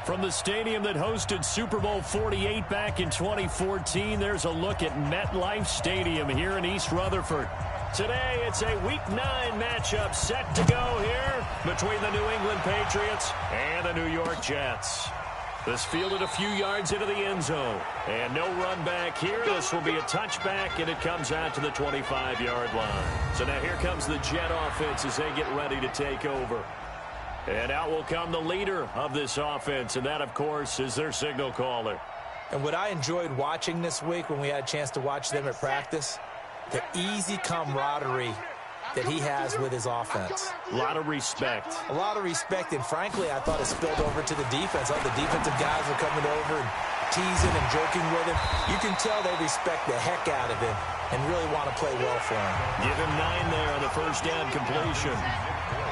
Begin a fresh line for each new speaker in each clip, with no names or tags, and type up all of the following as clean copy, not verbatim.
From the stadium that hosted Super Bowl 48 back in 2014, there's a look at MetLife Stadium here in East Rutherford. Today, it's a Week 9 matchup set to go here between the New England Patriots and the New York Jets. This fielded a few yards into the end zone. And no run back here. This will be a touchback, and it comes out to the 25-yard line. So now here comes the Jet offense as they get ready to take over. And out will come the leader of this offense, and that, of course, is their signal caller.
And what I enjoyed watching this week when we had a chance to watch them at practice, the easy camaraderie that he has with his offense.
A lot of respect.
A lot of respect, and frankly, I thought it spilled over to the defense. All the defensive guys were coming over and teasing and joking with him. You can tell they respect the heck out of him and really want to play well for him.
Give him 9 there on the first down completion.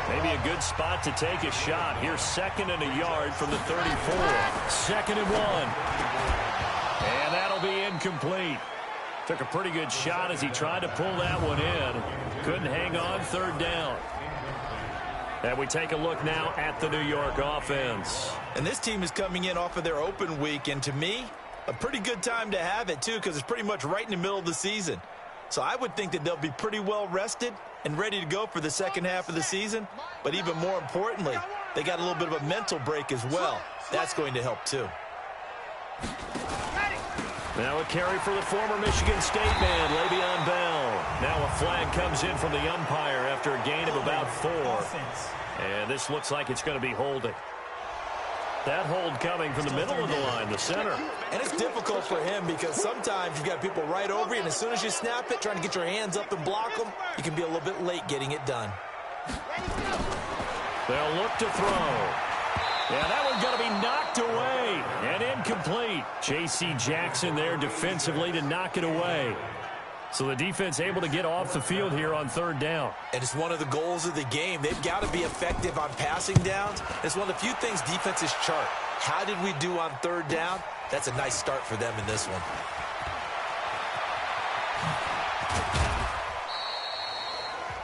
Maybe a good spot to take a shot. Here's 2nd and a yard from the 34. 2nd and 1. And that'll be incomplete. Took a pretty good shot as he tried to pull that one in. Couldn't hang on, 3rd down. And we take a look now at the New York offense.
And this team is coming in off of their open week, and to me, a pretty good time to have it, too, because it's pretty much right in the middle of the season. So I would think that they'll be pretty well rested and ready to go for the second half of the season. But even more importantly, they got a little bit of a mental break as well. That's going to help, too.
Now a carry for the former Michigan State man, Le'Veon Bell. Now a flag comes in from the umpire after a gain of about 4. And this looks like it's going to be holding. That hold coming from the middle of the line, the center.
And it's difficult for him because sometimes you've got people right over you, and as soon as you snap it, trying to get your hands up and block them, you can be a little bit late getting it done.
They'll look to throw. Yeah, that one's going to be knocked away and incomplete. J.C. Jackson there defensively to knock it away. So the defense able to get off the field here on 3rd down.
And it's one of the goals of the game. They've got to be effective on passing downs. It's one of the few things defenses chart. How did we do on 3rd down? That's a nice start for them in this one.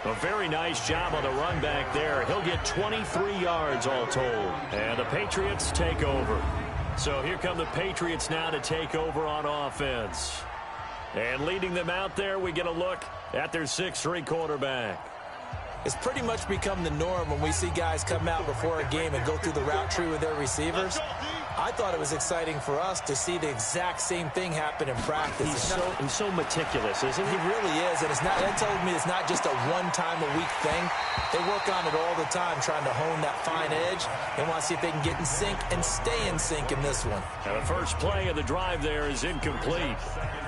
A very nice job on the run back there. He'll get 23 yards all told. And the Patriots take over. So here come the Patriots now to take over on offense. And leading them out there, we get a look at their 6'3" quarterback.
It's pretty much become the norm when we see guys come out before a game and go through the route tree with their receivers. I thought it was exciting for us to see the exact same thing happen in practice.
He's so meticulous, isn't he?
He really is, and that tells me it's not just a one-time-a-week thing. They work on it all the time, trying to hone that fine edge. They want to see if they can get in sync and stay in sync in this one.
Now the first play of the drive there is incomplete.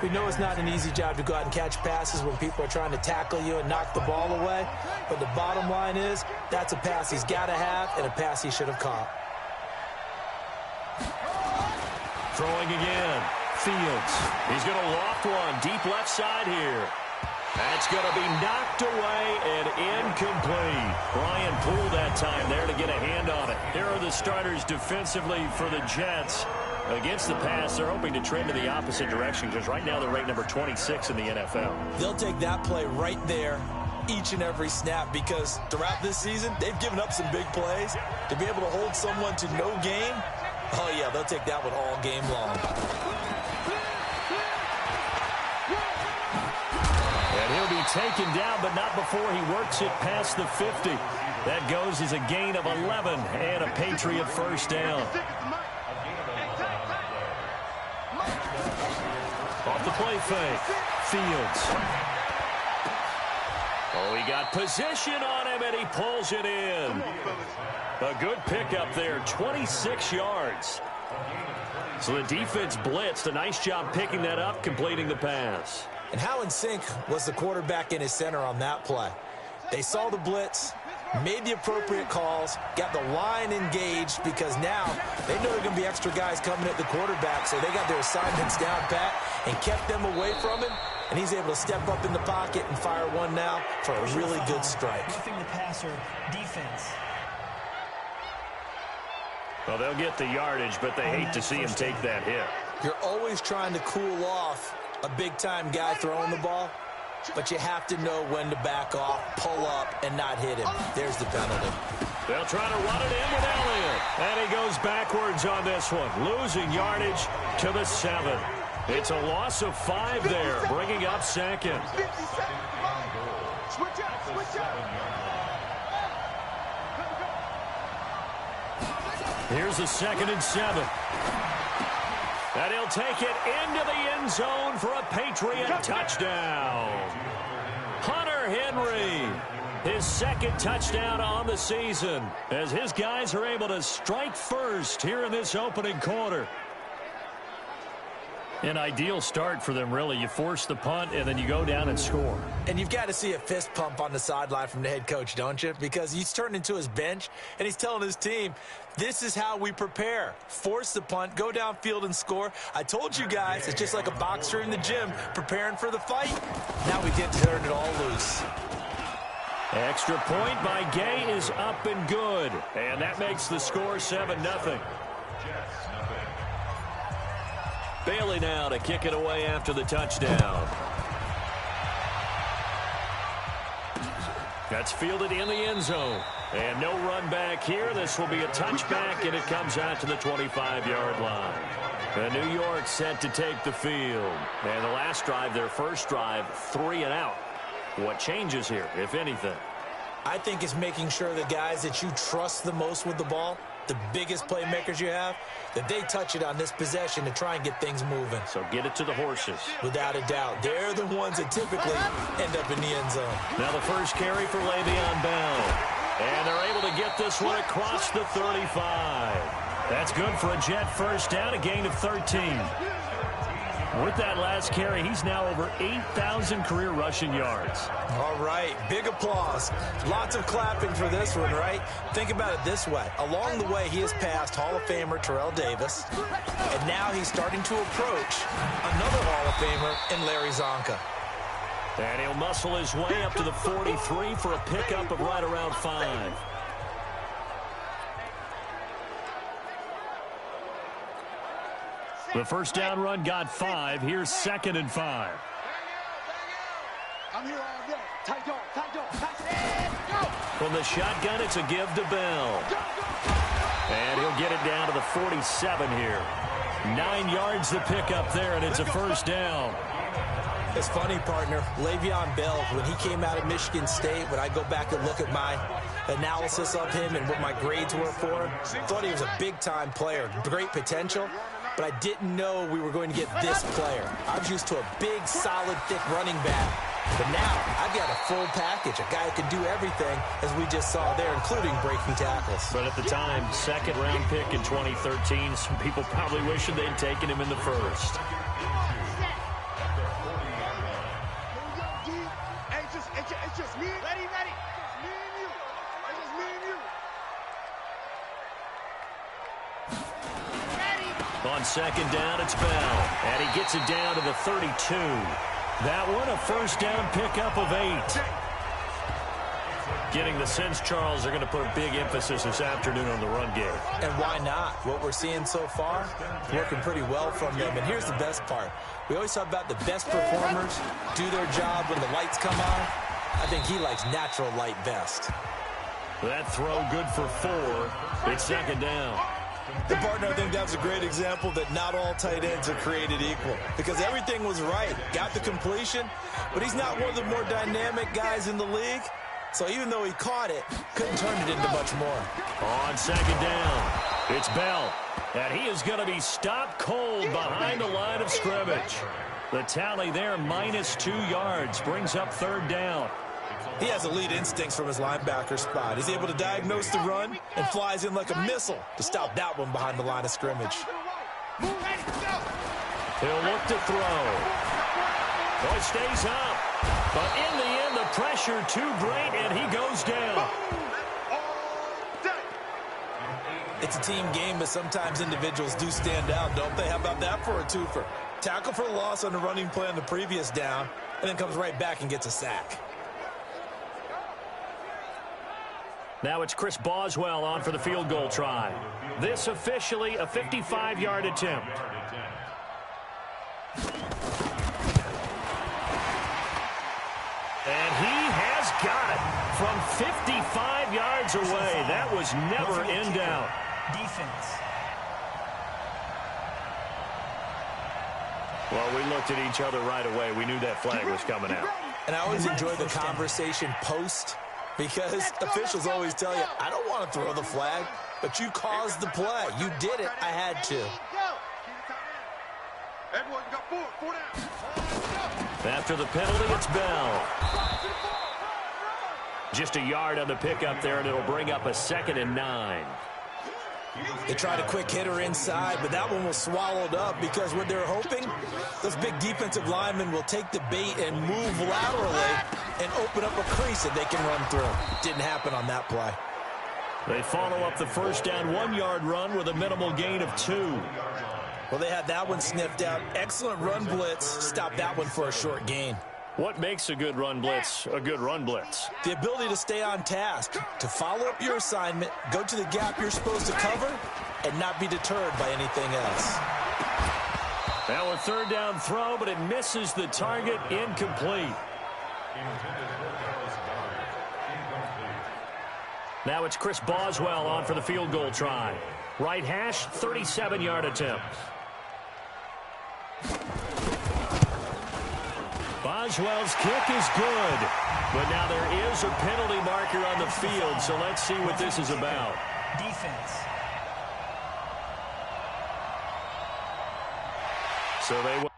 We know it's not an easy job to go out and catch passes when people are trying to tackle you and knock the ball away. But the bottom line is, that's a pass he's got to have and a pass he should have caught.
Throwing again. Fields. He's going to loft one deep left side here. That's going to be knocked away and incomplete. Brian Poole that time there to get a hand on it. Here are the starters defensively for the Jets. Against the pass, they're hoping to trend in the opposite direction because right now they're ranked number 26 in the NFL.
They'll take that play right there each and every snap because throughout this season, they've given up some big plays. To be able to hold someone to no gain, oh yeah, they'll take that one all game long.
And he'll be taken down, but not before he works it past the 50. That goes as a gain of 11 and a Patriot first down. Off the play fake. Fields. Oh, he got position on him, and he pulls it in. A good pickup there, 26 yards. So the defense blitzed. A nice job picking that up, completing the pass.
And how in sync was the quarterback in his center on that play? They saw the blitz, made the appropriate calls, got the line engaged because now they know there are going to be extra guys coming at the quarterback, so they got their assignments down pat and kept them away from him, and he's able to step up in the pocket and fire one now for a really good strike.
Roughing the passer defense.
Well, they'll get the yardage, but they hate to see him take that hit.
You're always trying to cool off a big-time guy throwing the ball, but you have to know when to back off, pull up, and not hit him. There's the penalty.
They'll try to run it in with Elliott. And he goes backwards on this one, losing yardage to the 7. It's a loss of 5 there, bringing up second.
Switch up.
Here's a 2nd and 7. And he'll take it into the end zone for a Patriot touchdown. Hunter Henry, his 2nd touchdown on the season, as his guys are able to strike first here in this opening quarter. An ideal start for them, really. You force the punt, and then you go down and score.
And you've got to see a fist pump on the sideline from the head coach, don't you? Because he's turned into his bench, and he's telling his team, this is how we prepare. Force the punt, go downfield and score. I told you guys, it's just like a boxer in the gym preparing for the fight. Now we get to turn it all loose.
Extra point by Gay is up and good. And that makes the score 7-0. Bailey now to kick it away after the touchdown. That's fielded in the end zone. And no run back here. This will be a touchback, and it comes out to the 25-yard line. And New York set to take the field. And the last drive, their first drive, 3 and out. What changes here, if anything?
I think it's making sure the guys that you trust the most with the ball, the biggest playmakers you have, that they touch it on this possession to try and get things moving.
So get it to the horses.
Without a doubt. They're the ones that typically end up in the end zone.
Now the first carry for Le'Veon Bell. And they're able to get this one across the 35. That's good for a Jet first down, a gain of 13. With that last carry, he's now over 8,000 career rushing yards.
All right, big applause. Lots of clapping for this one, right? Think about it this way. Along the way, he has passed Hall of Famer Terrell Davis, and now he's starting to approach another Hall of Famer in Larry Zonka.
And he'll muscle his way up to the 43 for a pickup of right around 5. The first down run got 5. Here's 2nd and 5.
I'm here all day. Tight dog, go.
From the shotgun, it's a give to Bell. And he'll get it down to the 47 here. 9 yards to pick up there, and it's a first down.
It's funny, partner. Le'Veon Bell, when he came out of Michigan State, when I go back and look at my analysis of him and what my grades were for him, thought he was a big-time player, great potential, but I didn't know we were going to get this player. I was used to a big, solid, thick running back, but now I've got a full package, a guy who can do everything, as we just saw there, including breaking tackles.
But at the time, 2nd-round pick in 2013, some people probably wishing they'd taken him in the first.
It's just me. Ready. It's me and you. It's just me and you.
On 2nd down, it's Bell. And he gets it down to the 32. That one, a first down pickup of 8. Getting the sense, Charles, they're going to put a big emphasis this afternoon on the run game. And
why not? What we're seeing so far, working pretty well from them. And here's the best part. We always talk about the best performers do their job when the lights come on. I think he likes natural light best.
That throw good for 4. It's 2nd down.
The partner, I think that's a great example that not all tight ends are created equal, because everything was right. Got the completion, but he's not one of the more dynamic guys in the league. So even though he caught it, couldn't turn it into much more.
On 2nd down, it's Bell. And he is going to be stopped cold behind the line of scrimmage. The tally there, -2 yards, brings up 3rd down.
He has elite instincts from his linebacker spot. He's able to diagnose the run and flies in like a missile to stop that one behind the line of scrimmage.
He'll look to throw. Boy, stays up. But in the end, the pressure too great, and he goes down.
It's a team game, but sometimes individuals do stand out, don't they? How about that for a twofer? Tackle for loss on the running play on the previous down, and then comes right back and gets a sack.
Now it's Chris Boswell on for the field goal try. This officially a 55-yard attempt. And he has got it. from 55 yards away. That was never in doubt.
Defense.
Well, we looked at each other right away. We knew that flag was coming out.
And I always enjoy the conversation post because officials always tell you, I don't want to throw the flag, but you caused the play. You did it. I had to.
Everyone got four down.
After the penalty, it's Bell. Just a yard on the pickup there, and it'll bring up a 2nd and 9.
They tried a quick hitter inside, but that one was swallowed up because what they're hoping, those big defensive linemen will take the bait and move laterally and open up a crease that they can run through. Didn't happen on that play.
They follow up the first down 1-yard run with a minimal gain of 2.
Well, they had that one sniffed out. Excellent run blitz. Stopped that one for a short gain.
What makes a good run blitz a good run blitz?
The ability to stay on task, to follow up your assignment, go to the gap you're supposed to cover, and not be deterred by anything else.
Now a 3rd down throw, but it misses the target. Incomplete. Now it's Chris Boswell on for the field goal try. Right hash, 37-yard attempt. Boswell's kick is good, but now there is a penalty marker on the field, so let's see what this is about.
Defense.
So they will.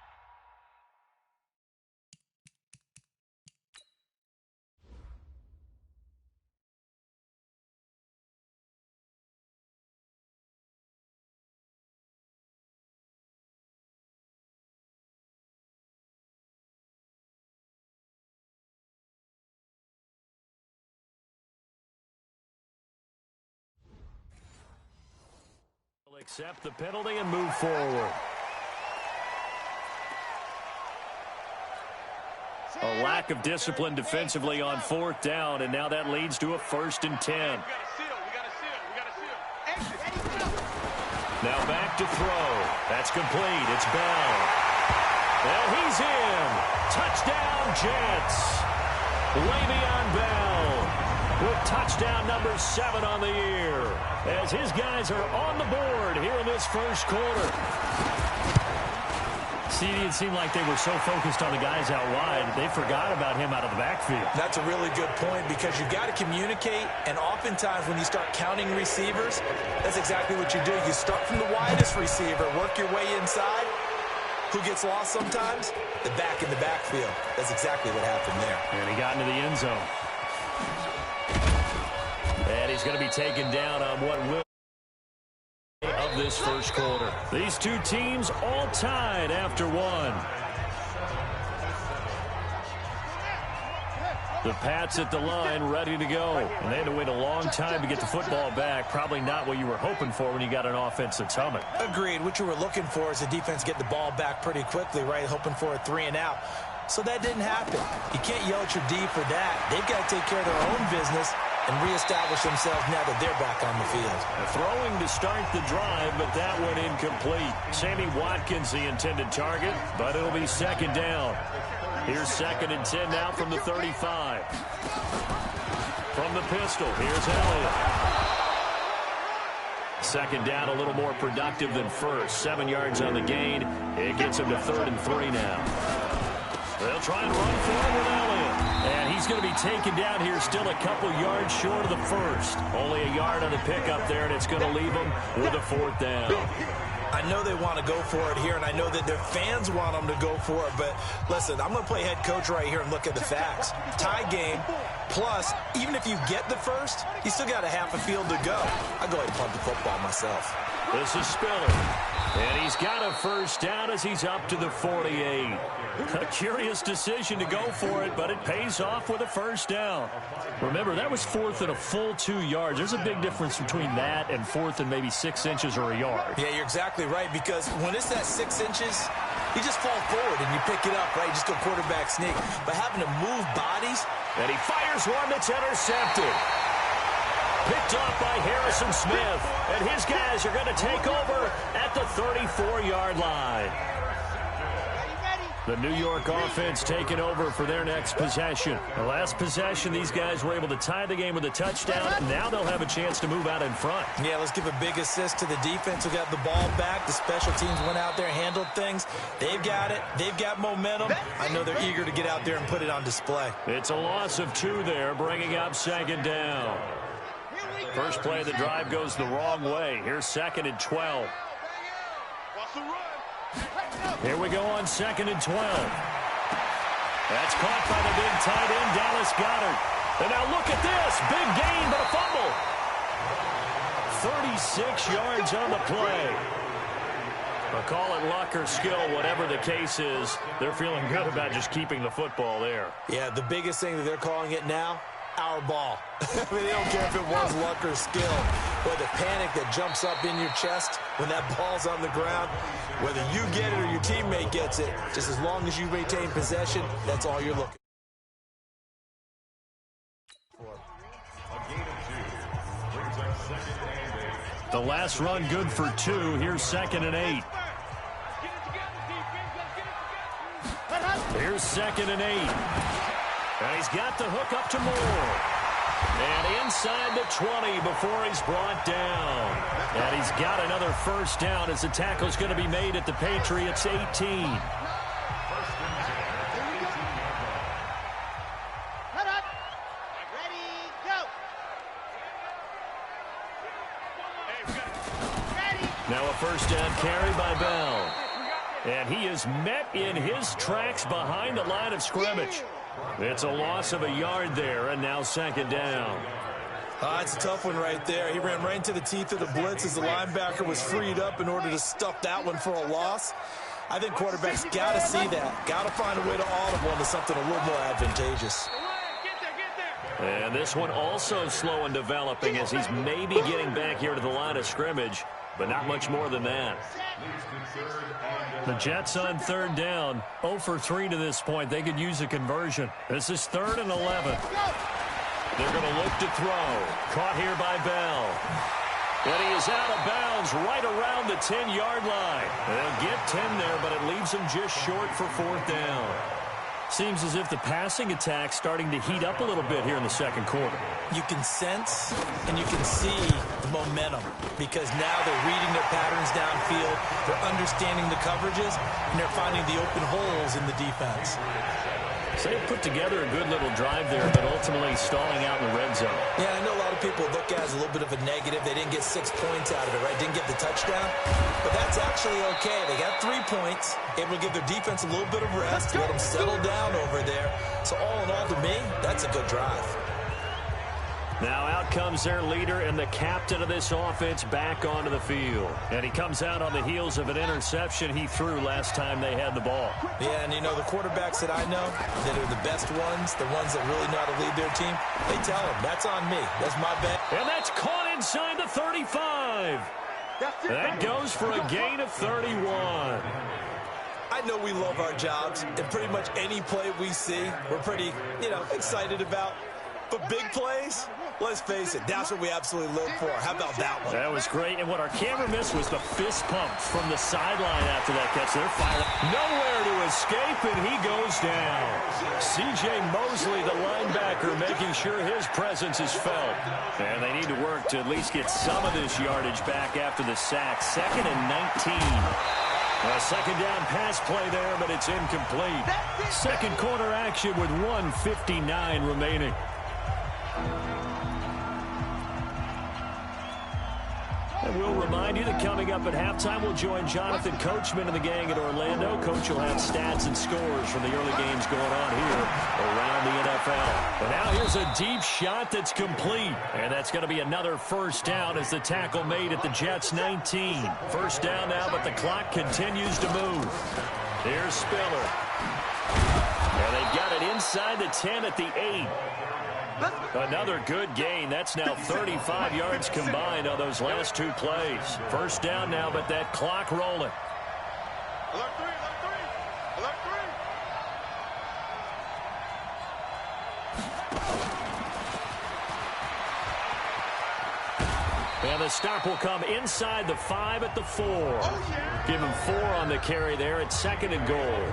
Accept the penalty and move forward. A lack of discipline defensively on 4th down, and now that leads to a 1st and 10. Now back to throw. That's complete. It's Bell. And he's in. Touchdown, Jets. Le'Veon Bell with touchdown number 7 on the year, as his guys are on the board here in this first quarter. See, it seemed like they were so focused on the guys out wide, they forgot about him out of the backfield.
That's a really good point because you've got to communicate, and oftentimes when you start counting receivers, that's exactly what you do. You start from the widest receiver, work your way inside. Who gets lost sometimes? The back in the backfield. That's exactly what happened there.
And he got into the end zone. And he's going to be taken down on what will of this first quarter. These two teams all tied after 1. The Pats at the line ready to go. And they had to wait a long time to get the football back. Probably not what you were hoping for when you got an offense that's humming.
Agreed. What you were looking for is the defense get the ball back pretty quickly, right? Hoping for a 3 and out. So that didn't happen. You can't yell at your D for that. They've got to take care of their own business and reestablish themselves now that they're back on the field.
Throwing to start the drive, but that one incomplete. Sammy Watkins the intended target, but it'll be 2nd down. Here's 2nd and 10 now from the 35. From the pistol, here's Elliott. 2nd down, a little more productive than first. 7 yards on the gain. It gets him to 3rd and 3 now. They'll try and run forward with Elliott. And he's going to be taken down here still a couple yards short of the first. Only a yard on the pickup there, and it's going to leave him with a 4th down.
I know they want to go for it here, and I know that their fans want them to go for it, but listen, I'm going to play head coach right here and look at the facts. Tie game, plus, even if you get the first, you still got a half a field to go. I'll go ahead and punt the football myself.
This is Spiller. And he's got a 1st down as he's up to the 48. A curious decision to go for it, but it pays off with a 1st down. Remember, that was 4th and a full 2 yards. There's a big difference between that and 4th and maybe 6 inches or a yard.
Yeah, you're exactly right, because when it's that 6 inches, you just fall forward and you pick it up, right? You just go quarterback sneak. But having to move bodies.
And he fires one that's intercepted. Picked off by Harrison Smith. And his guys are going to take over at the 34-yard line. The New York offense taking over for their next possession. The last possession, these guys were able to tie the game with a touchdown. Now they'll have a chance to move out in front.
Yeah, let's give a big assist to the defense who got the ball back. The special teams went out there, handled things. They've got it. They've got momentum. I know they're eager to get out there and put it on display.
It's a loss of 2 there, bringing up second down. First play of the drive goes the wrong way. Here's 2nd and 12. Here we go on 2nd and 12. That's caught by the big tight end, Dallas Goedert. And now look at this. Big gain, but a fumble. 36 yards on the play. But call it luck or skill, whatever the case is, they're feeling good about just keeping the football there.
Yeah, the biggest thing that they're calling it now, our ball. I mean, they don't care if it was luck or skill, or the panic that jumps up in your chest when that ball's on the ground. Whether you get it or your teammate gets it, just as long as you maintain possession, that's all you're looking for.
The last run good for 2. Here's 2nd and 8. Here's 2nd and 8. And he's got the hook up to Moore. And inside the 20 before he's brought down. And he's got another first down as the tackle's going to be made at the Patriots 18. Now a first down carry by Bell. And he is met in his tracks behind the line of scrimmage. It's a loss of a yard there, and now 2nd down.
It's a tough one right there. He ran right into the teeth of the blitz as the linebacker was freed up in order to stuff that one for a loss. I think quarterbacks got to see that. Got to find a way to audible into something a little more advantageous.
And this one also slow in developing as he's maybe getting back here to the line of scrimmage, but not much more than that. The Jets on 3rd down, 0 for 3 to this point. They could use a conversion. This is 3rd and 11. They're going to look to throw. Caught here by Bell. And he is out of bounds right around the 10-yard line. They'll get 10 there, but it leaves them just short for 4th down. Seems as if the passing attack's starting to heat up a little bit here in the 2nd quarter.
You can sense and you can see the momentum because now they're reading their patterns downfield, they're understanding the coverages, and they're finding the open holes in the defense.
So they put together a good little drive there, but ultimately stalling out in the red zone.
Yeah, I know a lot of people look at it as a little bit of a negative. They didn't get 6 points out of it, right? Didn't get the touchdown. But that's actually okay. They got 3 points, able to give their defense a little bit of rest, let them settle down over there. So all in all, to me, that's a good drive.
Now out comes their leader and the captain of this offense back onto the field. And he comes out on the heels of an interception he threw last time they had the ball.
Yeah, and you know, the quarterbacks that I know that are the best ones, the ones that really know how to lead their team, they tell them, that's on me. That's my bet.
And that's caught inside the 35. That goes for a gain of 31.
I know we love our jobs, and pretty much any play we see, we're pretty, excited about. But big plays, let's face it, that's what we absolutely live for. How about that one?
That was great, and what our camera missed was the fist pump from the sideline after that catch. They're firing. Nowhere to escape, and he goes down. C.J. Mosley, the linebacker, making sure his presence is felt. And they need to work to at least get some of this yardage back after the sack. 2nd and 19. A 2nd down pass play there, but it's incomplete. 2nd quarter action with 1:59 remaining. And we'll remind you that coming up at halftime, we'll join Jonathan Coachman and the gang at Orlando. Coach will have stats and scores from the early games going on here around the NFL. And now here's a deep shot that's complete. And that's going to be another first down as the tackle made at the Jets' 19. First down now, but the clock continues to move. Here's Spiller. And they've got it inside the 10 at the 8. Another good gain. That's now 35 yards combined on those last 2 plays. First down now, but that clock rolling.
Alert 3, alert 3, alert 3.
And the stop will come inside the 5 at the 4. Give him 4 on the carry there at 2nd and goal.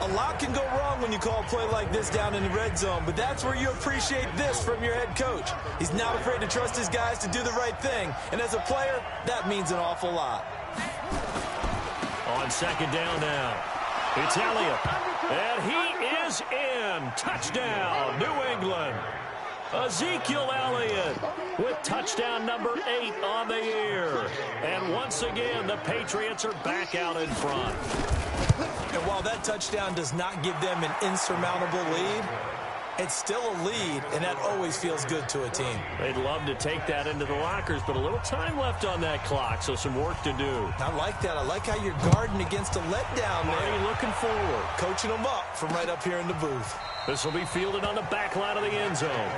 A lot can go wrong when you call a play like this down in the red zone, but that's where you appreciate this from your head coach. He's not afraid to trust his guys to do the right thing, and as a player, that means an awful lot.
On second down now, it's Elliott, and he is in. Touchdown, New England. Ezekiel Elliott with touchdown number 8 on the year. And once again, the Patriots are back out in front.
And while that touchdown does not give them an insurmountable lead, it's still a lead, and that always feels good to a team.
They'd love to take that into the lockers, but a little time left on that clock, so some work to do.
I like that. I like how you're guarding against a letdown there.
Marty looking forward.
Coaching them up from right up here in the booth.
This will be fielded on the back line of the end zone.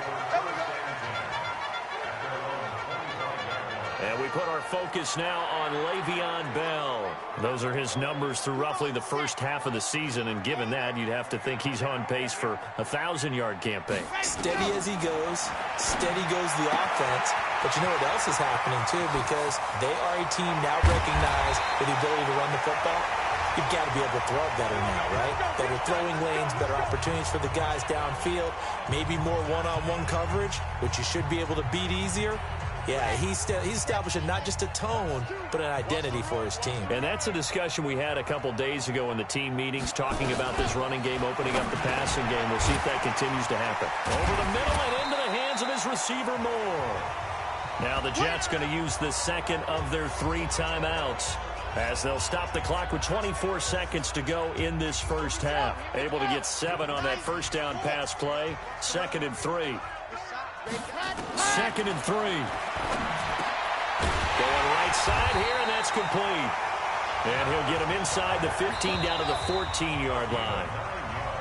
And we put our focus now on Le'Veon Bell. Those are his numbers through roughly the first half of the season, and given that, you'd have to think he's on pace for a 1,000-yard campaign.
Steady as he goes, steady goes the offense. But you know what else is happening, too, because they are a team now recognized with the ability to run the football. You've got to be able to throw it better now, right? Better throwing lanes, better opportunities for the guys downfield, maybe more one-on-one coverage, which you should be able to beat easier. Yeah, he's establishing not just a tone, but an identity for his team.
And that's a discussion we had a couple days ago in the team meetings, talking about this running game, opening up the passing game. We'll see if that continues to happen. Over the middle and into the hands of his receiver, Moore. Now the Jets going to use the second of their 3 timeouts, as they'll stop the clock with 24 seconds to go in this first half. Able to get 7 on that first down pass play. 2nd and 3. 2nd and 3. Going right side here, and that's complete. And he'll get him inside the 15 down to the 14-yard line.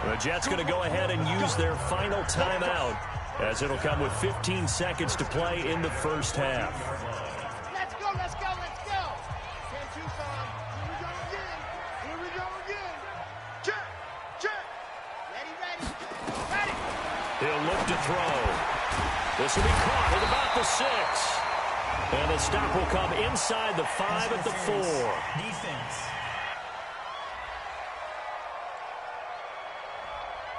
The Jets going to go ahead and use their final timeout, as it'll come with 15 seconds to play in the first half.
Let's go, let's go, let's go. 10-2, son. Here we go again. Here we go again. Check, check. Ready, ready, ready.
He'll look to throw. This will be caught at about the 6. And the stop will come inside the 5 at the 4.
Defense.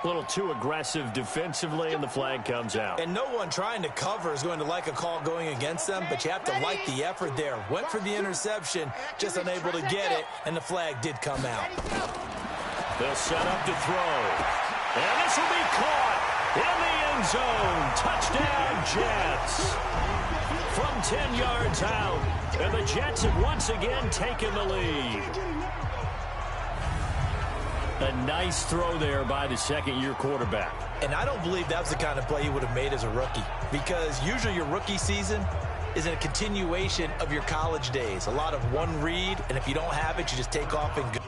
A little too aggressive defensively, and the flag comes out.
And no one trying to cover is going to like a call going against them, but you have to like the effort there. Went for the interception, just unable to get it, and the flag did come out.
They'll set up to throw. And this will be caught in the end zone. Touchdown, Jets. From 10 yards out. And the Jets have once again taken the lead. A nice throw there by the second-year quarterback.
And I don't believe that's the kind of play he would have made as a rookie, because usually your rookie season is a continuation of your college days. A lot of one read, and if you don't have it, you just take off and go.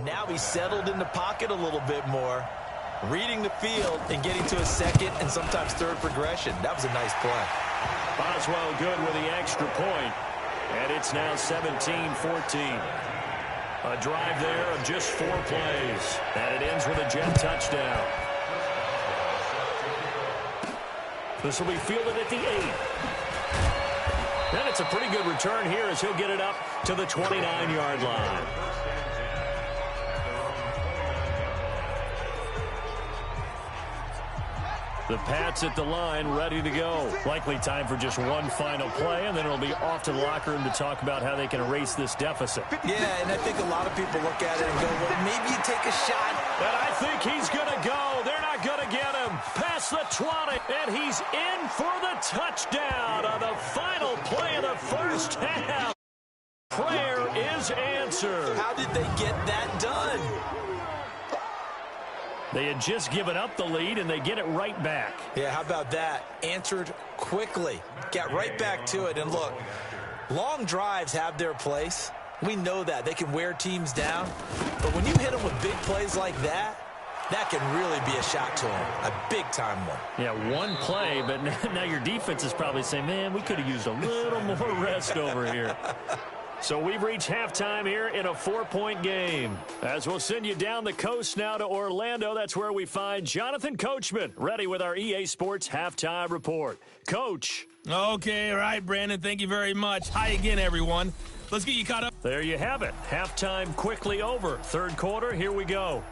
Now he's settled in the pocket a little bit more, reading the field and getting to a second and sometimes third progression. That was a nice play.
Boswell good with the extra point. And it's now 17-14. A drive there of just 4 plays. And it ends with a Jet touchdown. This will be fielded at the 8. And it's a pretty good return here as he'll get it up to the 29-yard line. The Pats at the line, ready to go. Likely time for just one final play, and then it'll be off to the locker room to talk about how they can erase this deficit.
Yeah, and I think a lot of people look at it and go, well, maybe you take a shot.
And I think he's going to go. They're not going to get him. Past the 20, and he's in for the touchdown on the final play of the first half. Prayer is answered.
How did they get that done?
They had just given up the lead, and they get it right back.
Yeah, how about that? Answered quickly. Got right back to it. And look, long drives have their place. We know that. They can wear teams down. But when you hit them with big plays like that, that can really be a shot to them. A big-time one.
Yeah, one play, but now your defense is probably saying, man, we could have used a little more rest over here. So we've reached halftime here in a 4-point game. As we'll send you down the coast now to Orlando, that's where we find Jonathan Coachman, ready with our EA Sports Halftime Report. Coach.
Okay, all right, Brandon, thank you very much. Hi again, everyone. Let's get you caught up.
There you have it. Halftime quickly over. Third quarter, here we go.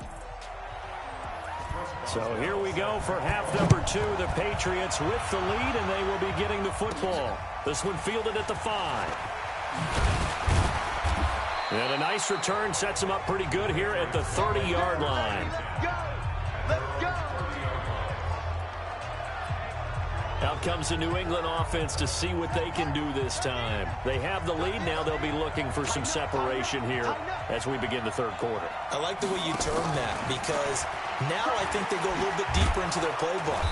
So here we go for half number 2. The Patriots with the lead, and they will be getting the football. This one fielded at the 5. And a nice return sets them up pretty good here at the 30-yard line.
Let's go.
Out comes the New England offense to see what they can do this time. They have the lead. Now they'll be looking for some separation here as we begin the third quarter.
I like the way you term that because now I think they go a little bit deeper into their playbook.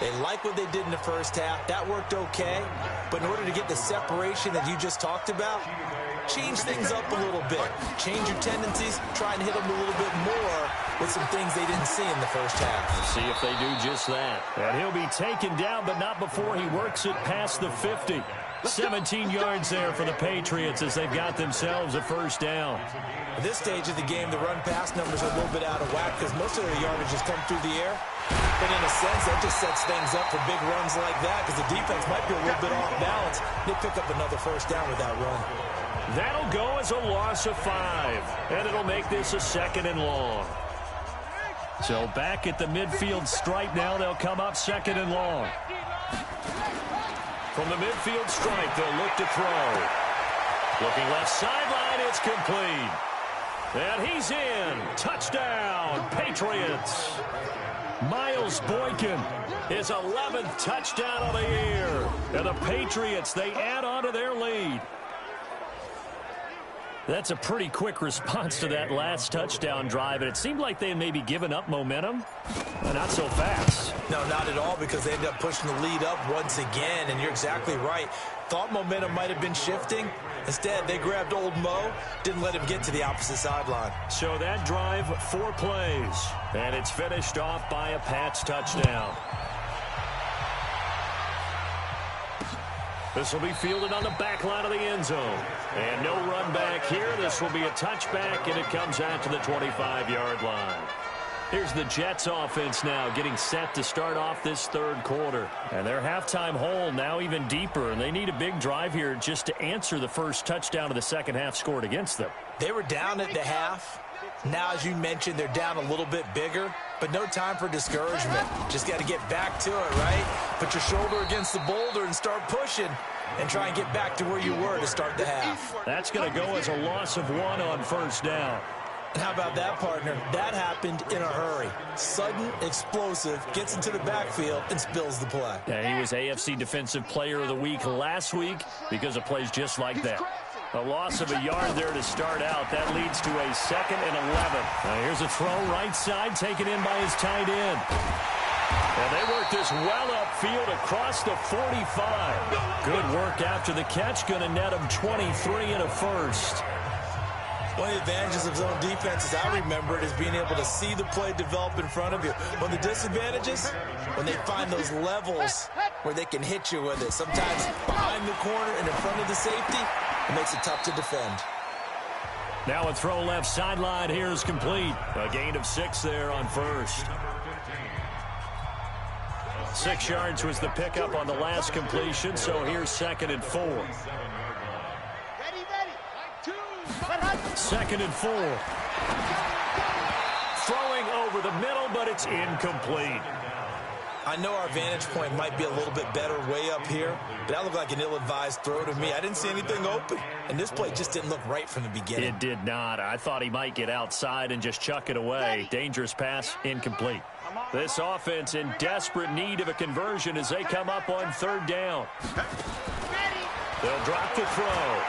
They like what they did in the first half. That worked okay. But in order to get the separation that you just talked about, change things up a little bit. Change your tendencies. Try and hit them a little bit more with some things they didn't see in the first half.
See if they do just that. And he'll be taken down, but not before he works it past the 50. 17 yards there for the Patriots as they've got themselves a first down.
At this stage of the game, the run-pass numbers are a little bit out of whack because most of their yardage has come through the air. But in a sense, that just sets things up for big runs like that because the defense might be a little bit off balance. They pick up another first down with that run.
That'll go as a loss of 5, and it'll make this a 2nd and long. So back at the midfield stripe now, they'll come up 2nd and long. From the midfield stripe, they'll look to throw. Looking left sideline, it's complete. And he's in. Touchdown, Patriots. Miles Boykin, his 11th touchdown of the year. And the Patriots, they add on to their lead. That's a pretty quick response to that last touchdown drive, and it seemed like they had maybe given up momentum. Not so fast.
No, not at all, because they ended up pushing the lead up once again, and you're exactly right. Thought momentum might have been shifting. Instead, they grabbed old Mo, didn't let him get to the opposite sideline.
So that drive, 4 plays, and it's finished off by a Pats touchdown. This will be fielded on the back line of the end zone. And no run back here. This will be a touchback, and it comes out to the 25-yard line. Here's the Jets offense now getting set to start off this third quarter. And their halftime hole now even deeper, and they need a big drive here just to answer the first touchdown of the second half scored against them.
They were down at the half. Now, as you mentioned, they're down a little bit bigger, but no time for discouragement. Just got to get back to it, right? Put your shoulder against the boulder and start pushing and try and get back to where you were to start the half.
That's going to go as a loss of 1 on first down.
And how about that, partner? That happened in a hurry. Sudden, explosive, gets into the backfield and spills the play.
Yeah, he was AFC Defensive Player of the Week last week because of plays just like that. A loss of a yard there to start out. That leads to a 2nd and 11. Now here's a throw right side taken in by his tight end. And they work this well upfield across the 45. Good work after the catch. Going to net him 23 and a first.
One of the advantages of zone defense, as I remember it, is being able to see the play develop in front of you. One of the disadvantages, when they find those levels where they can hit you with it. Sometimes behind the corner and in front of the safety, it makes it tough to defend.
Now a throw left sideline here is complete. A gain of 6 there on first. 6 yards was the pickup on the last completion, so here's 2nd and 4.
Ready.
2nd and 4. Throwing over the middle, but it's incomplete.
I know our vantage point might be a little bit better way up here, but that looked like an ill-advised throw to me. I didn't see anything open, and this play just didn't look right from the beginning.
It did not. I thought he might get outside and just chuck it away. Dangerous pass, incomplete. This offense in desperate need of a conversion as they come up on 3rd down. They'll drop the throw.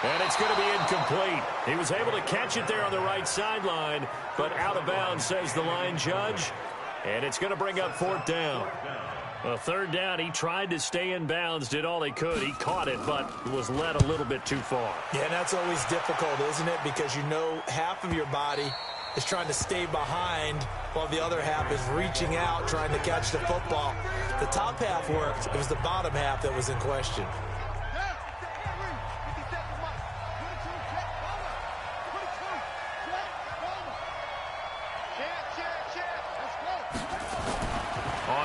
And it's going to be incomplete. He was able to catch it there on the right sideline, but out of bounds, says the line judge. And it's going to bring up 4th down. Well, 3rd down, he tried to stay in bounds, did all he could. He caught it, but was led a little bit too far.
Yeah, and that's always difficult, isn't it? Because you know half of your body is trying to stay behind while the other half is reaching out, trying to catch the football. The top half worked. It was the bottom half that was in question.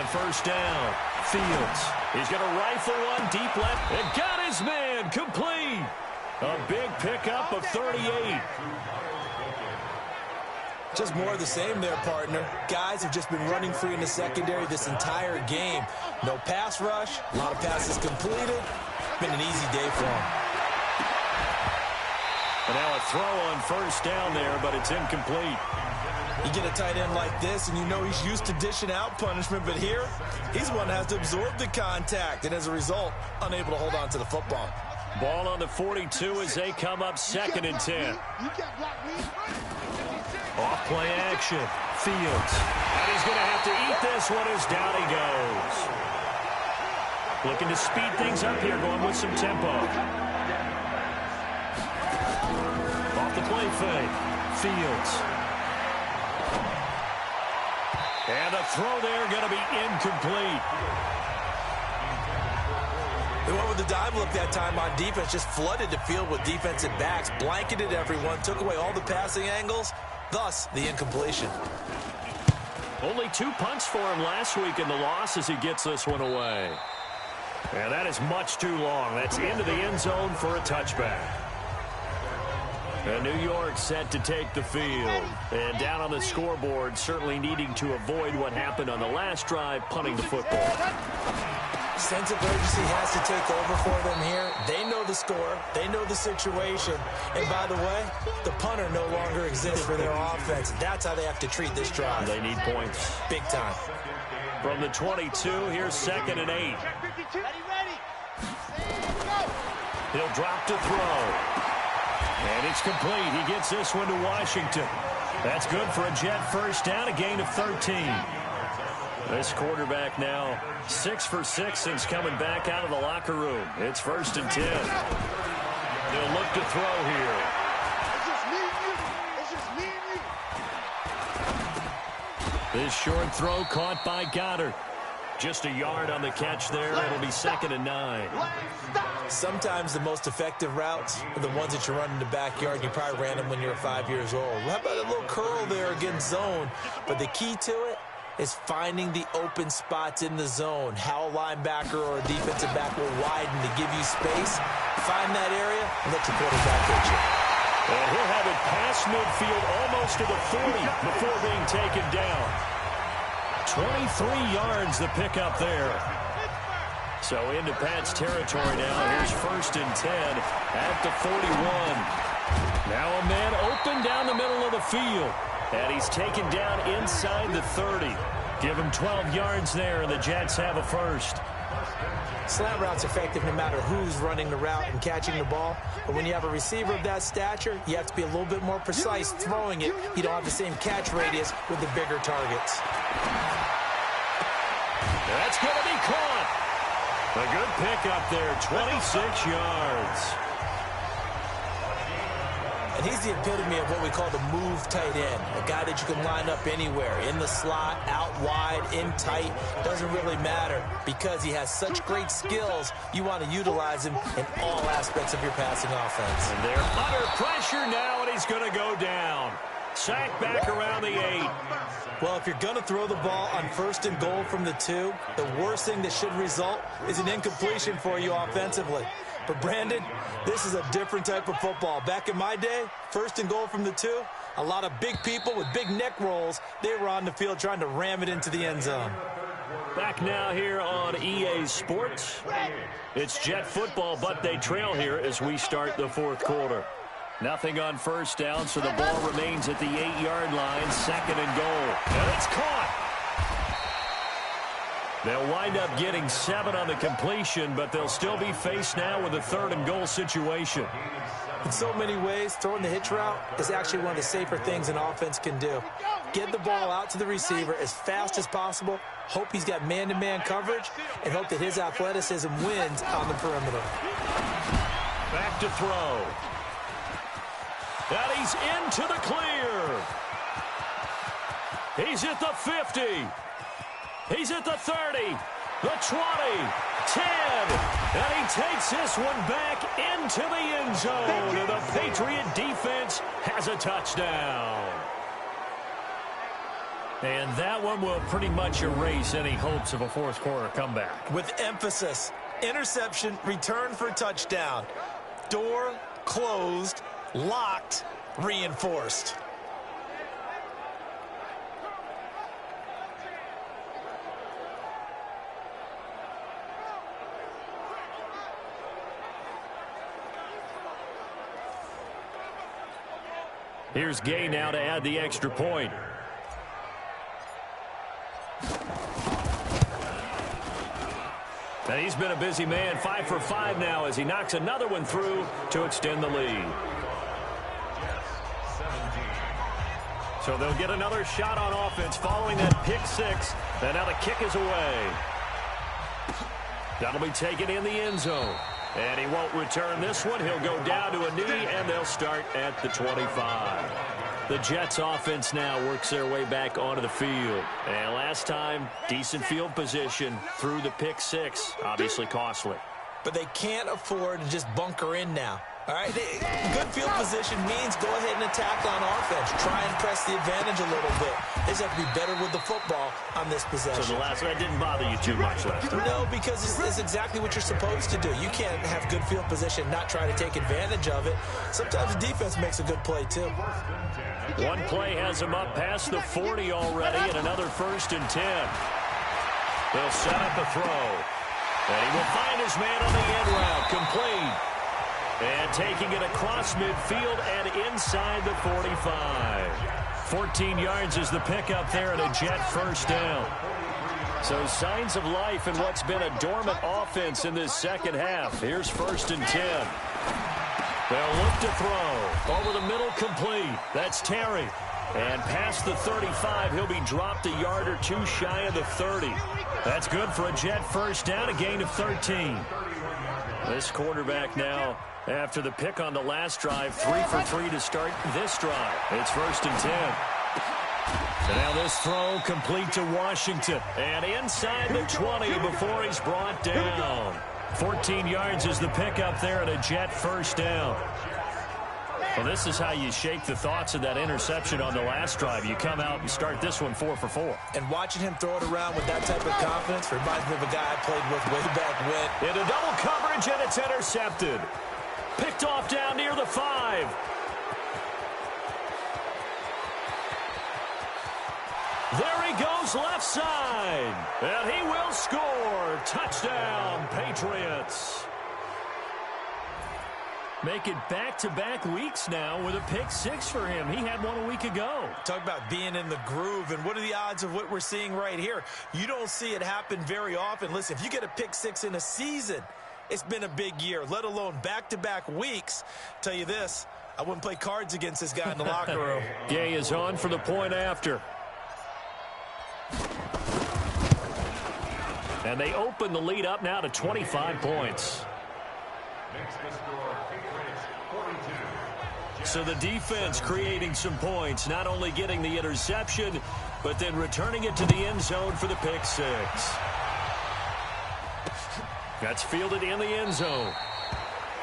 on first down. Fields. He's going to rifle one deep left. And got his man complete. A big pickup of 38.
Just more of the same there, partner. Guys have just been running free in the secondary this entire game. No pass rush, a lot of passes completed. Been an easy day for him.
And now a throw on first down there, but it's incomplete.
You get a tight end like this, and you know he's used to dishing out punishment, but here, he's one that has to absorb the contact, and as a result, unable to hold on to the football.
Ball on the 42 as they come up 2nd and 10. Off play action. Fields. And he's going to have to eat this one as down he goes. Looking to speed things up here, going with some tempo. Off the play fake. Fields. And a throw there going to be incomplete.
They went with the dive look that time on defense, just flooded the field with defensive backs, blanketed everyone, took away all the passing angles, thus the incompletion.
Only 2 punts for him last week in the loss as he gets this one away. And that is much too long. That's into the end zone for a touchback. And New York set to take the field. And down on the scoreboard, certainly needing to avoid what happened on the last drive, punting the football.
Sense of urgency has to take over for them here. They know the score. They know the situation. And by the way, the punter no longer exists for their offense. That's how they have to treat this drive.
They need points.
Big time.
From the 22, here's 2nd and 8. He'll drop to throw. And it's complete. He gets this one to Washington. That's good for a Jet first down, a gain of 13. This quarterback now 6 for 6 since coming back out of the locker room. It's 1st and 10. They'll look to throw here. This short throw caught by Goddard. Just a yard on the catch there. It'll be 2nd and 9.
Sometimes the most effective routes are the ones that you run in the backyard. You probably ran them when you were 5 years old. How about a little curl there against zone? But the key to it is finding the open spots in the zone. How a linebacker or a defensive back will widen to give you space. Find that area and let your quarterback hit you.
And he'll have it past midfield almost to the 40 before being taken down. 23 yards the pickup there. So into Pat's territory now. Here's 1st and 10 at the 41. Now a man open down the middle of the field. And he's taken down inside the 30. Give him 12 yards there, and the Jets have a first.
Slant route's effective no matter who's running the route and catching the ball. But when you have a receiver of that stature, you have to be a little bit more precise throwing it. You don't have the same catch radius with the bigger targets.
That's going to be caught. A good pickup there, 26 yards.
And he's the epitome of what we call the move tight end, a guy that you can line up anywhere, in the slot, out wide, in tight. Doesn't really matter because he has such great skills. You want to utilize him in all aspects of your passing offense.
And they're under pressure now, and he's going to go down. Sacked back around the 8.
Well, if you're going to throw the ball on 1st and goal from the 2, the worst thing that should result is an incompletion for you offensively. But, Brandon, this is a different type of football. Back in my day, 1st and goal from the 2, a lot of big people with big neck rolls, they were on the field trying to ram it into the end zone.
Back now here on EA Sports. It's Jet football, but they trail here as we start the 4th quarter. Nothing on first down, so the ball remains at the 8-yard line, 2nd and goal. And it's caught. They'll wind up getting 7 on the completion, but they'll still be faced now with a 3rd and goal situation.
In so many ways, throwing the hitch route is actually one of the safer things an offense can do. Get the ball out to the receiver as fast as possible, hope he's got man-to-man coverage, and hope that his athleticism wins on the perimeter.
Back to throw. And he's into the clear. He's at the 50. He's at the 30, the 20, 10. And he takes this one back into the end zone. And the Patriot defense has a touchdown. And that one will pretty much erase any hopes of a fourth quarter comeback.
With emphasis, interception, return for touchdown. Door closed, locked, reinforced.
Here's Gay now to add the extra point. And he's been a busy man, 5 for 5 now as he knocks another one through to extend the lead. So they'll get another shot on offense following that pick six. And now the kick is away. That'll be taken in the end zone. And he won't return this one. He'll go down to a knee, and they'll start at the 25. The Jets offense now works their way back onto the field. And last time, decent field position through the pick six. Obviously costly.
But they can't afford to just bunker in now. All right, good field position means go ahead and attack on offense. Try and press the advantage a little bit. They just have to be better with the football on this possession.
So the last one didn't bother you too much last time?
No, because it's exactly what you're supposed to do. You can't have good field position, not try to take advantage of it. Sometimes the defense makes a good play, too.
One play has him up past the 40 already, and another 1st and 10. They'll set up a throw. And he will find his man on the end route, complete. And taking it across midfield and inside the 45. 14 yards is the pickup there, and a Jet first down. So signs of life in what's been a dormant offense in this second half. Here's 1st and 10. They'll look to throw. Over the middle, complete. That's Terry. And past the 35, he'll be dropped a yard or two shy of the 30. That's good for a Jet first down, a gain of 13. This quarterback now, after the pick on the last drive, 3 for 3 to start this drive. It's 1st and 10. And now this throw complete to Washington. And inside the 20 before he's brought down. 14 yards is the pickup there, and a Jet first down. Well, this is how you shake the thoughts of that interception on the last drive. You come out and start this one 4 for 4.
And watching him throw it around with that type of confidence reminds me of a guy I played with way back when.
Into double coverage, and it's intercepted. Picked off down near the 5. There he goes left side. And he will score. Touchdown, Patriots. Make it back-to-back weeks now with a pick six for him. He had one a week ago.
Talk about being in the groove, and what are the odds of what we're seeing right here? You don't see it happen very often. Listen, if you get a pick six in a season, it's been a big year, let alone back-to-back weeks. Tell you this, I wouldn't play cards against this guy in the locker room.
Gay is on for the point after. And they open the lead up now to 25 points. So the defense creating some points, not only getting the interception, but then returning it to the end zone for the pick six. That's fielded in the end zone.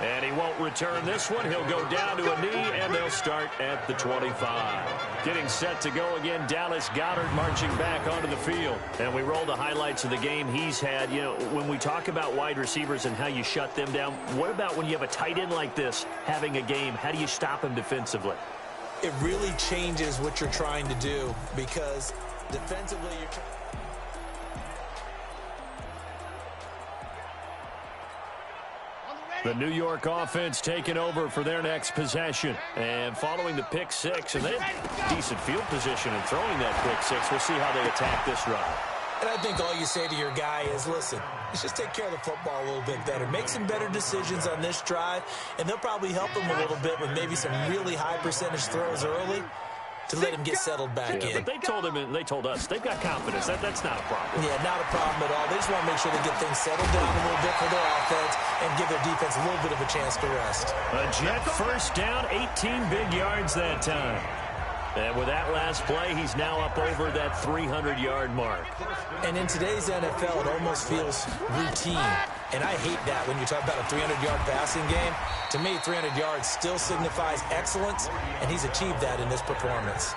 And he won't return this one. He'll go down to a knee, and they'll start at the 25. Getting set to go again, Dallas Goedert marching back onto the field. And we roll the highlights of the game he's had. You know, when we talk about wide receivers and how you shut them down, what about when you have a tight end like this having a game? How do you stop him defensively?
It really changes what you're trying to do, because defensively you're trying.
The New York offense taking over for their next possession. And following the pick six, and they have decent field position in throwing that pick six. We'll see how they attack this drive.
And I think all you say to your guy is, listen, let's just take care of the football a little bit better. Make some better decisions on this drive, and they'll probably help him a little bit with maybe some really high percentage throws early to let him get settled back in.
But they told him, and they told us, they've got confidence. That's not a problem.
Yeah, not a problem at all. They just want to make sure they get things settled down a little bit for their offense and give their defense a little bit of a chance to rest.
A Jet first down, 18 big yards that time. And with that last play, he's now up over that 300-yard mark.
And in today's NFL, it almost feels routine. And I hate that when you talk about a 300-yard passing game. To me, 300 yards still signifies excellence, and he's achieved that in this performance.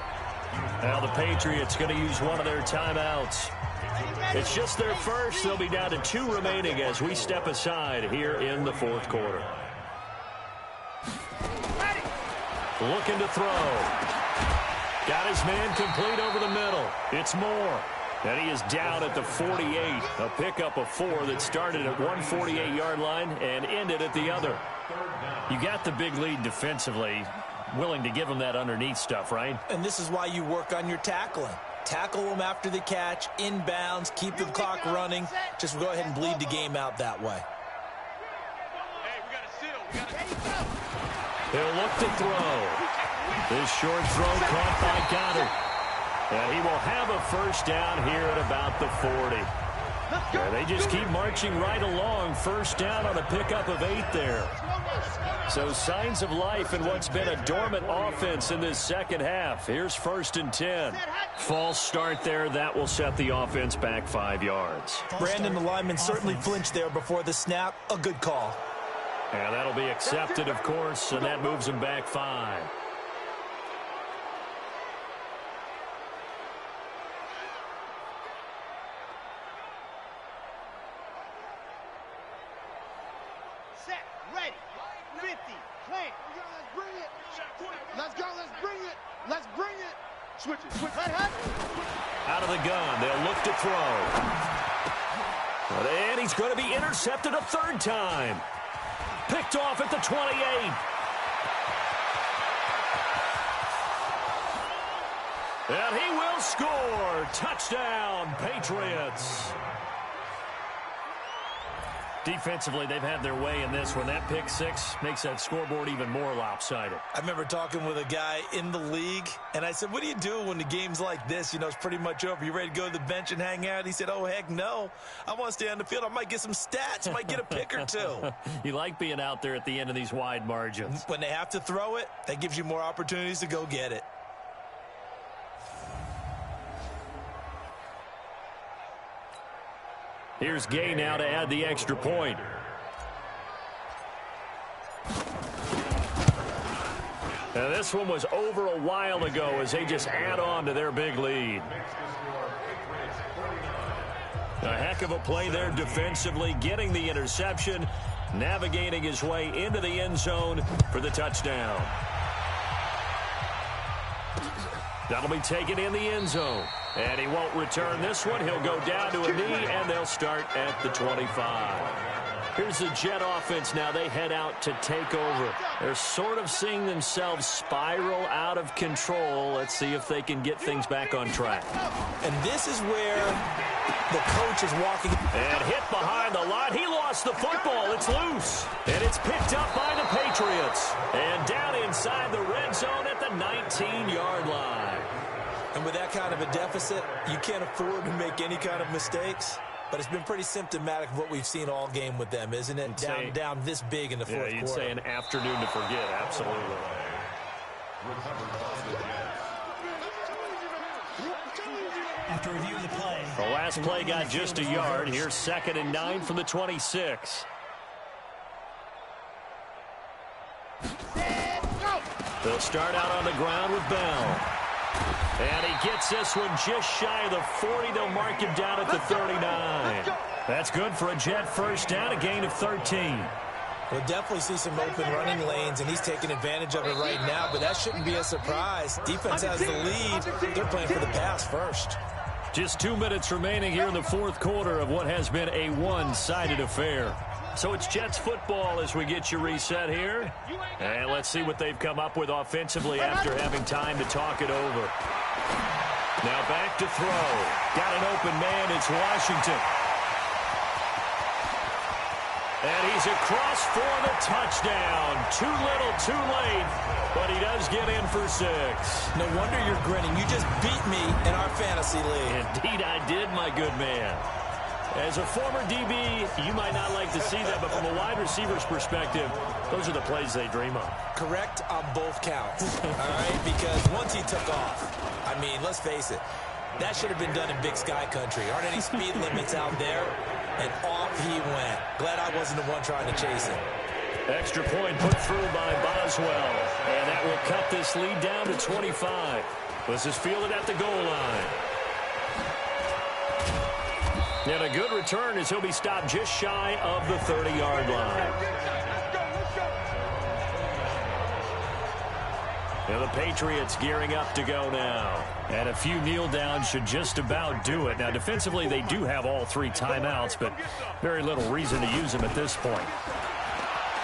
Now the Patriots going to use one of their timeouts. It's just their first. They'll be down to 2 remaining as we step aside here in the fourth quarter. Looking to throw. Got his man complete over the middle. It's Moore. And he is down at the 48. A pickup of 4 that started at one 48-yard line and ended at the other. You got the big lead defensively. Willing to give them that underneath stuff, right?
And this is why you work on your tackling. Tackle them after the catch, inbounds, keep the clock running. Just go ahead and bleed the game out that way.
He'll look to throw. This short throw caught by Goddard. And he will have a first down here at about the 40. Yeah, they just keep marching right along. First down on a pickup of 8 there. So signs of life in what's been a dormant offense in this second half. Here's 1st and 10. False start there. That will set the offense back 5 yards.
Brandon, the lineman certainly flinched there before the snap. A good call.
And that'll be accepted, of course, and that moves him back 5.
Set, ready, 50, plant. Let's bring it. Let's go, let's bring it. Let's bring it. Switch it, switch it.
Out of the gun, they'll look to throw. And he's going to be intercepted a 3rd time. Picked off at the 28. And he will score. Touchdown, Patriots. Defensively, they've had their way in this one. That pick 6 makes that scoreboard even more lopsided.
I remember talking with a guy in the league, and I said, what do you do when the game's like this? You know, it's pretty much over. You ready to go to the bench and hang out? He said, oh, heck no. I want to stay on the field. I might get some stats. I might get a pick or 2.
You like being out there at the end of these wide margins.
When they have to throw it, that gives you more opportunities to go get it.
Here's Gay now to add the extra point. Now this one was over a while ago as they just add on to their big lead. A heck of a play there defensively, getting the interception, navigating his way into the end zone for the touchdown. That'll be taken in the end zone. And he won't return this one. He'll go down to a knee, and they'll start at the 25. Here's the Jet offense now. They head out to take over. They're sort of seeing themselves spiral out of control. Let's see if they can get things back on track.
And this is where the coach is walking.
And hit behind the line. He lost the football. It's loose. And it's picked up by the Patriots. And down inside the red zone at the 19-yard line.
And with that kind of a deficit, you can't afford to make any kind of mistakes. But it's been pretty symptomatic of what we've seen all game with them, isn't it? Down this big in the fourth quarter.
You'd say an afternoon to forget, absolutely.
After review of the play.
The last play got just a yard. Here's 2nd and 9 from the 26. They'll start out on the ground with Bell. And he gets this one just shy of the 40. They'll mark him down at the 39. That's good for a Jet first down, a gain of 13.
We'll definitely see some open running lanes, and he's taking advantage of it right now, but that shouldn't be a surprise. Defense has the lead. They're playing for the pass first.
Just 2 minutes remaining here in the fourth quarter of what has been a one-sided affair. So it's Jets football as we get you reset here. And let's see what they've come up with offensively after having time to talk it over. Now back to throw. Got an open man. It's Washington. And he's across for the touchdown. Too little, too late. But he does get in for 6.
No wonder you're grinning. You just beat me in our fantasy league.
Indeed I did, my good man. As a former DB, you might not like to see that, but from a wide receiver's perspective, those are the plays they dream of.
Correct on both counts, all right? Because once he took off, I mean, let's face it, that should have been done in Big Sky Country. Aren't any speed limits out there? And off he went. Glad I wasn't the one trying to chase him.
Extra point put through by Boswell. And that will cut this lead down to 25. This is fielded at the goal line. And a good return as he'll be stopped just shy of the 30-yard line. And the Patriots gearing up to go now. And a few kneel downs should just about do it. Now, defensively, they do have all 3 timeouts, but very little reason to use them at this point.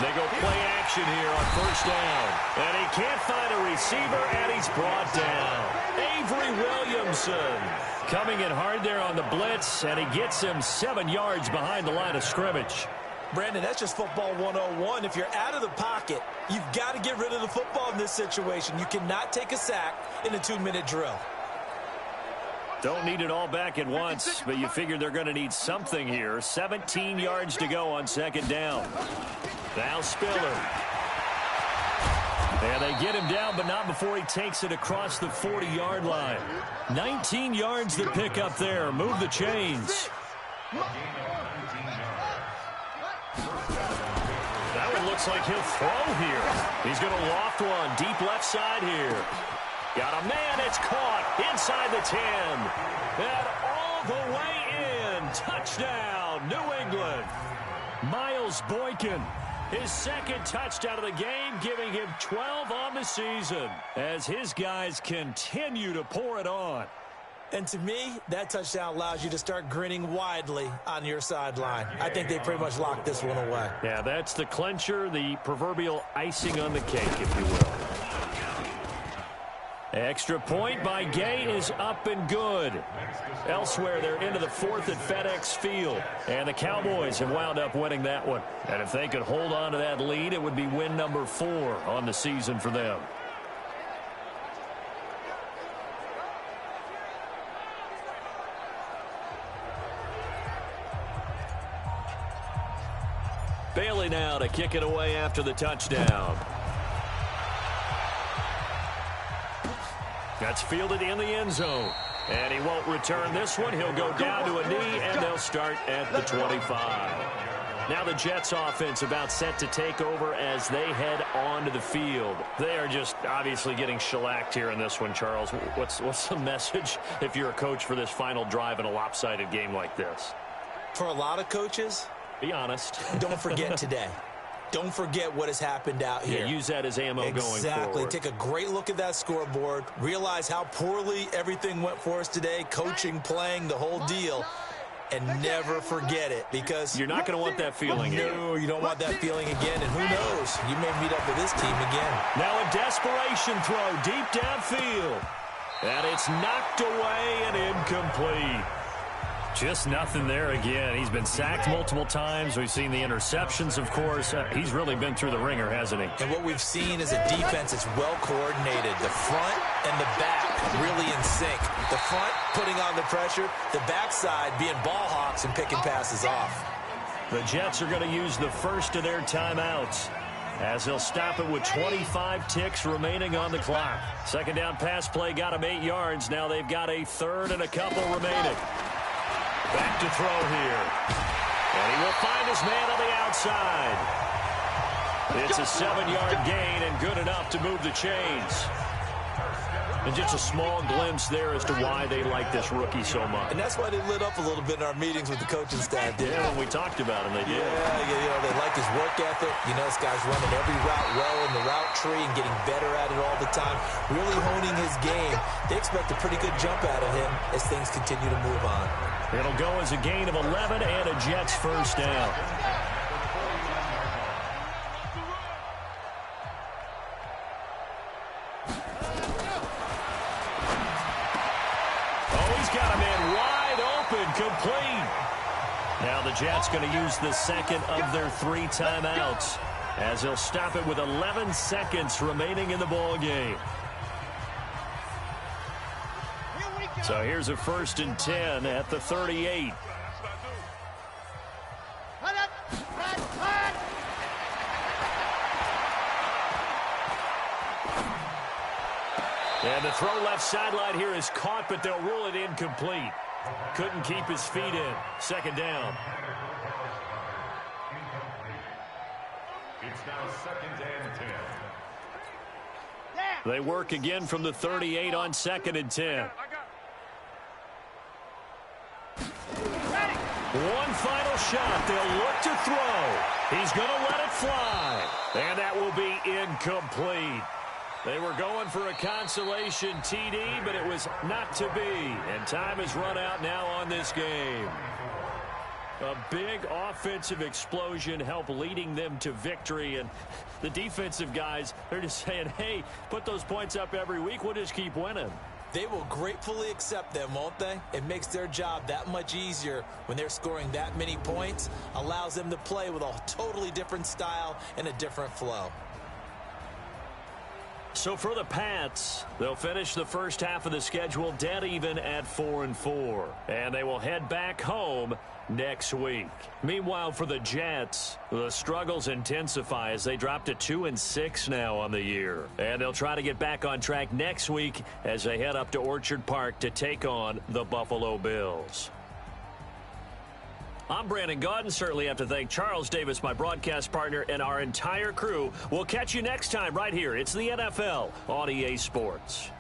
They go play action here on first down. And he can't find a receiver, and he's brought down. Avery Williamson coming in hard there on the blitz, and he gets him 7 yards behind the line of scrimmage.
Brandon, that's just football 101. If you're out of the pocket, you've got to get rid of the football in this situation. You cannot take a sack in a 2-minute drill.
Don't need it all back at once, but you figure they're going to need something here. 17 yards to go on second down. Now Spiller. And they get him down, but not before he takes it across the 40-yard line. 19 yards to pick up there. Move the chains. That one looks like he'll throw here. He's going to loft one deep left side here. Got a man. It's caught inside the 10. And all the way in. Touchdown, New England. Miles Boykin. His second touchdown of the game, giving him 12 on the season as his guys continue to pour it on.
And to me, that touchdown allows you to start grinning widely on your sideline. I think they pretty much locked this one away.
Yeah, that's the clincher, the proverbial icing on the cake, if you will. Extra point by Gay is up and good. Elsewhere, they're into the 4th at FedEx Field. And the Cowboys have wound up winning that one. And if they could hold on to that lead, it would be win number 4 on the season for them. Bailey now to kick it away after the touchdown. That's fielded in the end zone. And he won't return this one. He'll go down to a knee, and they'll start at the 25. Now the Jets offense about set to take over as they head onto the field. They are just obviously getting shellacked here in this one, Charles. What's the message if you're a coach for this final drive in a lopsided game like this?
For a lot of coaches,
be honest.
Don't forget today. Don't forget what has happened out here.
Yeah, use that as ammo going forward.
Exactly. Take a great look at that scoreboard. Realize how poorly everything went for us today. Coaching, playing, the whole deal. And never forget it, because
you're not going to want that feeling again.
No, you don't want that feeling again. And who knows? You may meet up with this team again.
Now a desperation throw deep downfield. And it's knocked away and incomplete. Just nothing there again. He's been sacked multiple times. We've seen the interceptions, of course. He's really been through the ringer, hasn't he?
And what we've seen is a defense that's well coordinated. The front and the back really in sync. The front putting on the pressure. The backside being ball hawks and picking passes off.
The Jets are going to use the first of their timeouts as they'll stop it with 25 ticks remaining on the clock. Second down pass play got him 8 yards. Now they've got a third and a couple remaining. Back to throw here. And he will find his man on the outside. It's a 7-yard gain and good enough to move the chains. And just a small glimpse there as to why they like this rookie so much.
And that's why they lit up a little bit in our meetings with the coaching staff.
Yeah, when we talked about him, they did.
Yeah, they like his work ethic. You know, this guy's running every route well in the route tree and getting better at it all the time. Really honing his game. They expect a pretty good jump out of him as things continue to move on.
It'll go as a gain of 11 and a Jets first down. Oh, he's got a man wide open, complete. Now the Jets going to use the second of their 3 timeouts as they'll stop it with 11 seconds remaining in the ball game. So here's a 1st and 10 at the 38. And the throw left sideline here is caught, but they'll rule it incomplete. Couldn't keep his feet in. Second down.
It's now 2nd and 10.
They work again from the 38 on 2nd and 10. One final shot. They'll look to throw. He's going to let it fly. And that will be incomplete. They were going for a consolation TD, but it was not to be. And time has run out now on this game. A big offensive explosion helped leading them to victory. And the defensive guys, they're just saying, hey, put those points up every week. We'll just keep winning.
They will gratefully accept them, won't they? It makes their job that much easier when they're scoring that many points. Allows them to play with a totally different style and a different flow.
So for the Pats, they'll finish the first half of the schedule dead even at 4-4. And they will head back home next week. Meanwhile, for the Jets, the struggles intensify as they drop to 2-6 now on the year. And they'll try to get back on track next week as they head up to Orchard Park to take on the Buffalo Bills. I'm Brandon Gaudin. Certainly have to thank Charles Davis, my broadcast partner, and our entire crew. We'll catch you next time right here. It's the NFL on EA Sports.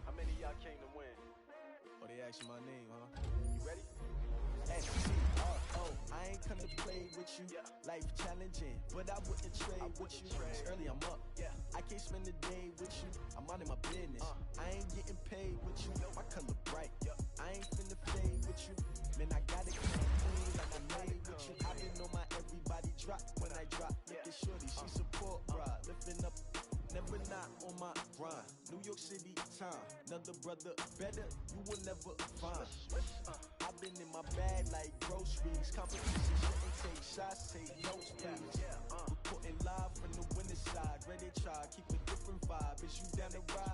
How many of y'all came to win? Oh, they asked you my name, huh? You ready? S-C-R-O. I ain't come to play with you. Yeah. Life challenging, but I wouldn't trade with you. It's early, I'm up. Yeah. I can't spend the day with you. I'm out in my business. I ain't getting paid with you. My color bright. I ain't finna fade with you. Man, I got it clean like I made with you. I been on my everybody drop when I drop. Look at shorty, she support, bruh. Lifting up. Never not on my grind. New York City time. Another brother better, you will never find. I've been in my bag like groceries. Competition shouldn't take shots, take notes, please. Reporting live from the winning side. Ready to try, keep a different vibe. Is you down the ride?